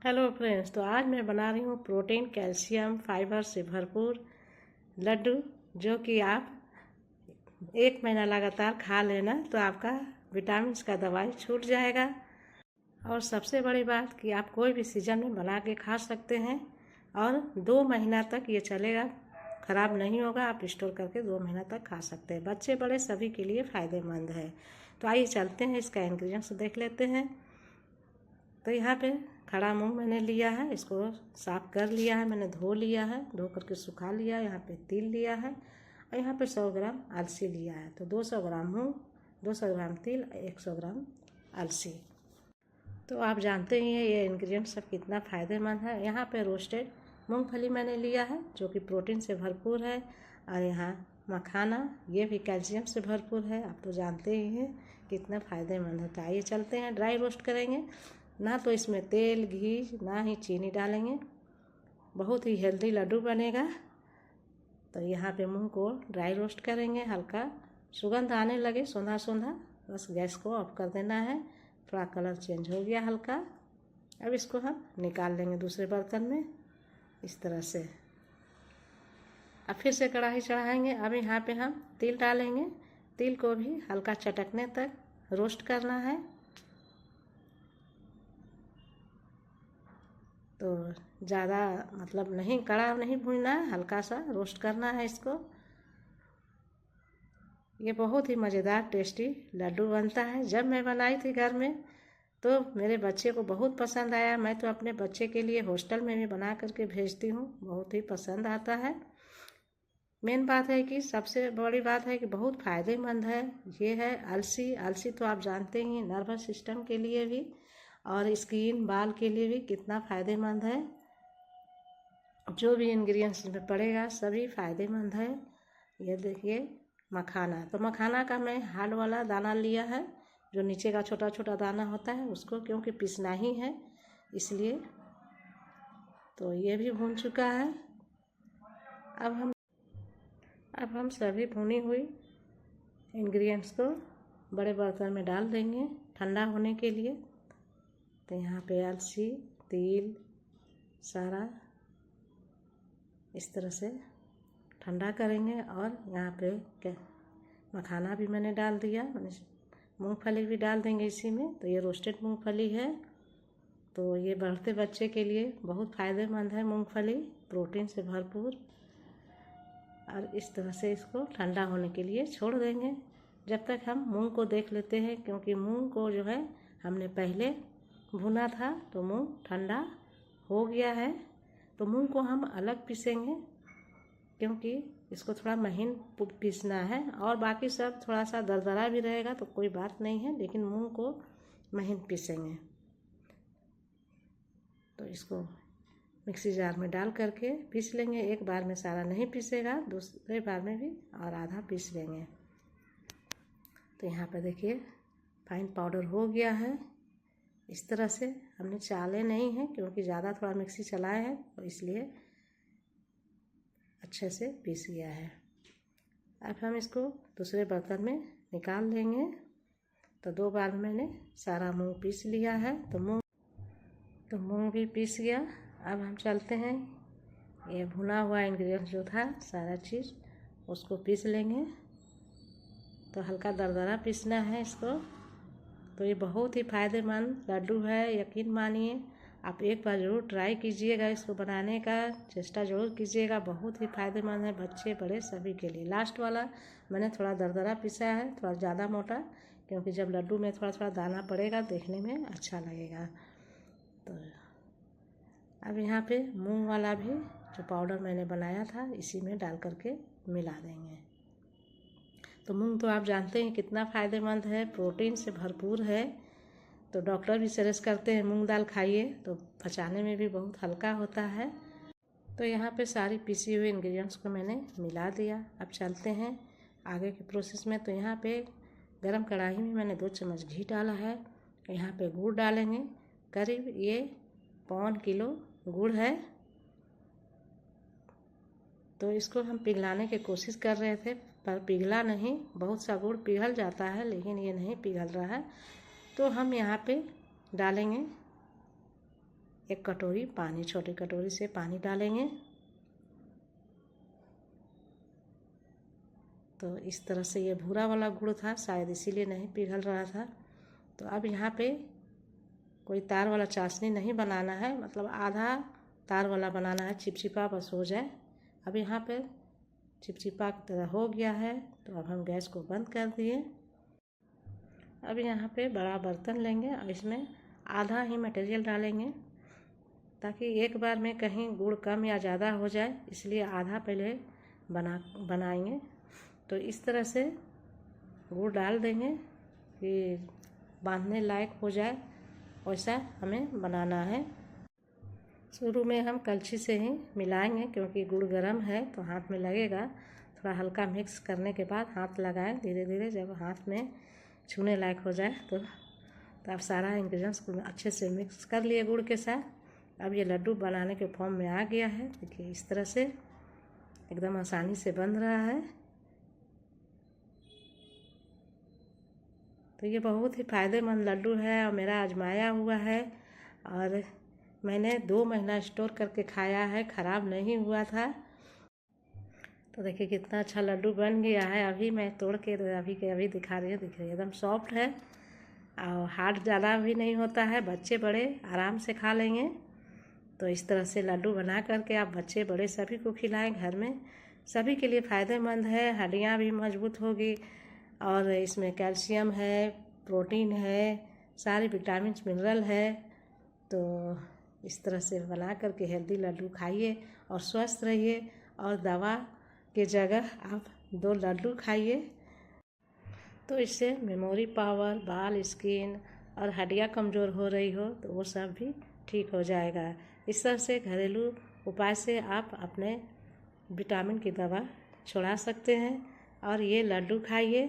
Hello friends, तो आज मैं बना रही हूँ प्रोटीन कैल्शियम फाइबर से भरपूर लड्डू, जो कि आप 1 महीना लगातार खा लेना तो आपका विटामिन का दवाई छूट जाएगा। और सबसे बड़ी बात कि आप कोई भी सीजन में बना के खा सकते हैं और 2 महीना तक ये चलेगा, ख़राब नहीं होगा। आप स्टोर करके 2 महीना तक खा सकते हैं। बच्चे बड़े सभी के लिए फ़ायदेमंद है। तो आइए चलते हैं, इसका इंग्रेडिएंट्स देख लेते हैं। तो यहाँ पे खड़ा मूंग मैंने लिया है, इसको साफ़ कर लिया है, मैंने धो लिया है, धो करके सुखा लिया है। यहाँ पे तिल लिया है और यहाँ पे 100 ग्राम अलसी लिया है। तो 200 ग्राम मूंग, 200 ग्राम तिल, 100 ग्राम अलसी। तो आप जानते ही हैं ये इंग्रेडिएंट सब कितना फ़ायदेमंद है। यहाँ पे रोस्टेड मूंगफली मैंने लिया है, जो कि प्रोटीन से भरपूर है। और यहाँ मखाना, ये भी कैल्शियम से भरपूर है। आप तो जानते ही हैं कितना फ़ायदेमंद होता है। आइए चलते हैं, ड्राई रोस्ट करेंगे। ना तो इसमें तेल, घी, ना ही चीनी डालेंगे। बहुत ही हेल्दी लड्डू बनेगा। तो यहाँ पे मूंग को ड्राई रोस्ट करेंगे। हल्का सुगंध आने लगे, सोंधा सोंधा, बस गैस को ऑफ कर देना है। थोड़ा कलर चेंज हो गया हल्का। अब इसको हम निकाल लेंगे दूसरे बर्तन में, इस तरह से। अब फिर से कढ़ाई चढ़ाएंगे। अब यहाँ पे हम तिल डालेंगे। तिल को भी हल्का चटकने तक रोस्ट करना है। तो ज़्यादा मतलब नहीं, कड़ा नहीं भूनना है, हल्का सा रोस्ट करना है इसको। ये बहुत ही मज़ेदार टेस्टी लड्डू बनता है। जब मैं बनाई थी घर में तो मेरे बच्चे को बहुत पसंद आया। मैं तो अपने बच्चे के लिए हॉस्टल में भी बना करके भेजती हूँ, बहुत ही पसंद आता है। मेन बात है कि सबसे बड़ी बात है कि बहुत फ़ायदेमंद है। ये है अलसी। अलसी तो आप जानते ही, नर्वस सिस्टम के लिए भी और स्किन, बाल के लिए भी कितना फ़ायदेमंद है। जो भी इंग्रेडिएंट्स में पड़ेगा सभी फ़ायदेमंद है। ये देखिए मखाना, तो मखाना का मैं हार्ड वाला दाना लिया है, जो नीचे का छोटा छोटा दाना होता है उसको, क्योंकि पीसना ही है इसलिए। तो ये भी भून चुका है। अब हम सभी भुनी हुई इंग्रेडिएंट्स को बड़े बर्तन में डाल देंगे ठंडा होने के लिए। तो यहाँ पे अलसी, तिल सारा इस तरह से ठंडा करेंगे। और यहाँ पे मखाना भी मैंने डाल दिया, मूंगफली भी डाल देंगे इसी में। तो ये रोस्टेड मूंगफली है। तो ये बढ़ते बच्चे के लिए बहुत फ़ायदेमंद है मूंगफली, प्रोटीन से भरपूर। और इस तरह से इसको ठंडा होने के लिए छोड़ देंगे। जब तक हम मूंग को देख लेते हैं, क्योंकि मूंग को जो है हमने पहले भुना था तो मूंग ठंडा हो गया है। तो मूंग को हम अलग पीसेंगे, क्योंकि इसको थोड़ा महीन पीसना है। और बाकी सब थोड़ा सा दरदरा भी रहेगा तो कोई बात नहीं है, लेकिन मूंग को महीन पीसेंगे। तो इसको मिक्सी जार में डाल करके पीस लेंगे। एक बार में सारा नहीं पीसेगा, दूसरे बार में भी और आधा पीस लेंगे। तो यहाँ पे देखिए फाइन पाउडर हो गया है। इस तरह से हमने चाले नहीं हैं, क्योंकि ज़्यादा थोड़ा मिक्सी चलाए हैं तो इसलिए अच्छे से पीस गया है। अब हम इसको दूसरे बर्तन में निकाल लेंगे। तो 2 बार मैंने सारा मूंग पीस लिया है। तो मूंग भी पीस गया। अब हम चलते हैं, ये भुना हुआ इंग्रेडिएंट जो था सारा चीज़ उसको पीस लेंगे। तो हल्का दरदरा पीसना है इसको। तो ये बहुत ही फ़ायदेमंद लड्डू है, यकीन मानिए। आप एक बार ज़रूर ट्राई कीजिएगा, इसको बनाने का चेष्टा ज़रूर कीजिएगा। बहुत ही फ़ायदेमंद है, बच्चे बड़े सभी के लिए। लास्ट वाला मैंने थोड़ा दरदरा पीसा है, थोड़ा ज़्यादा मोटा, क्योंकि जब लड्डू में थोड़ा थोड़ा दाना पड़ेगा देखने में अच्छा लगेगा। तो अब यहाँ पे मूंग वाला भी जो पाउडर मैंने बनाया था इसी में डाल करके मिला देंगे। तो मूंग तो आप जानते हैं कितना फ़ायदेमंद है, प्रोटीन से भरपूर है। तो डॉक्टर भी सजेस्ट करते हैं मूंग दाल खाइए, तो पचाने में भी बहुत हल्का होता है। तो यहाँ पे सारी पीसी हुई इंग्रेडिएंट्स को मैंने मिला दिया। अब चलते हैं आगे के प्रोसेस में। तो यहाँ पे गरम कढ़ाई में मैंने 2 चम्मच घी डाला है। यहाँ पे गुड़ डालेंगे, करीब ये 1.25 किलो गुड़ है। तो इसको हम पिघलाने की कोशिश कर रहे थे, पर पिघला नहीं। बहुत सा गुड़ पिघल जाता है, लेकिन ये नहीं पिघल रहा है। तो हम यहाँ पे डालेंगे 1 कटोरी पानी, छोटी कटोरी से पानी डालेंगे। तो इस तरह से ये भूरा वाला गुड़ था, शायद इसीलिए नहीं पिघल रहा था। तो अब यहाँ पे कोई तार वाला चाशनी नहीं बनाना है, मतलब आधा तार वाला बनाना है, चिपचिपा बस हो जाए। अब यहाँ पे चिपचिपा की तरह हो गया है, तो अब हम गैस को बंद कर दिए। अब यहाँ पे बड़ा बर्तन लेंगे और इसमें आधा ही मटेरियल डालेंगे, ताकि एक बार में कहीं गुड़ कम या ज़्यादा हो जाए, इसलिए आधा पहले बनाएंगे। तो इस तरह से गुड़ डाल देंगे कि बांधने लायक हो जाए, वैसा हमें बनाना है। शुरू में हम कलछी से ही मिलाएंगे, क्योंकि गुड़ गर्म है तो हाथ में लगेगा। थोड़ा हल्का मिक्स करने के बाद हाथ लगाएं धीरे धीरे। जब हाथ में छूने लायक हो जाए तो आप सारा इंग्रेडिएंट्स को अच्छे से मिक्स कर लिए गुड़ के साथ। अब ये लड्डू बनाने के फॉर्म में आ गया है। देखिए इस तरह से एकदम आसानी से बन रहा है। तो ये बहुत ही फ़ायदेमंद लड्डू है और मेरा आजमाया हुआ है, और मैंने 2 महीना स्टोर करके खाया है, ख़राब नहीं हुआ था। तो देखिए कितना अच्छा लड्डू बन गया है। अभी मैं तोड़ के अभी दिखा रही हूँ। देखिए एकदम सॉफ्ट है और हार्ड ज़्यादा भी नहीं होता है, बच्चे बड़े आराम से खा लेंगे। तो इस तरह से लड्डू बना करके आप बच्चे बड़े सभी को खिलाएं घर में, सभी के लिए फ़ायदेमंद है। हड्डियाँ भी मजबूत होगी और इसमें कैल्शियम है, प्रोटीन है, सारे विटामिन मिनरल है। तो इस तरह से बना करके हेल्दी लड्डू खाइए और स्वस्थ रहिए, और दवा के जगह आप 2 लड्डू खाइए। तो इससे मेमोरी पावर, बाल, स्किन और हड्डियाँ कमज़ोर हो रही हो तो वो सब भी ठीक हो जाएगा। इस तरह से घरेलू उपाय से आप अपने विटामिन की दवा छुड़ा सकते हैं। और ये लड्डू खाइए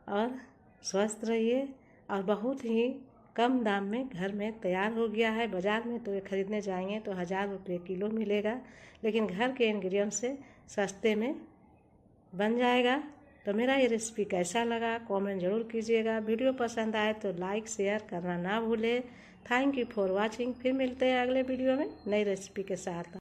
और स्वस्थ रहिए, और बहुत ही कम दाम में घर में तैयार हो गया है। बाज़ार में तो ये ख़रीदने जाएंगे तो 1000 रुपये किलो मिलेगा, लेकिन घर के इंग्रेडिएंट से सस्ते में बन जाएगा। तो मेरा ये रेसिपी कैसा लगा कमेंट ज़रूर कीजिएगा। वीडियो पसंद आए तो लाइक शेयर करना ना भूलें। Thank you for watching. फिर मिलते हैं अगले वीडियो में नई रेसिपी के साथ।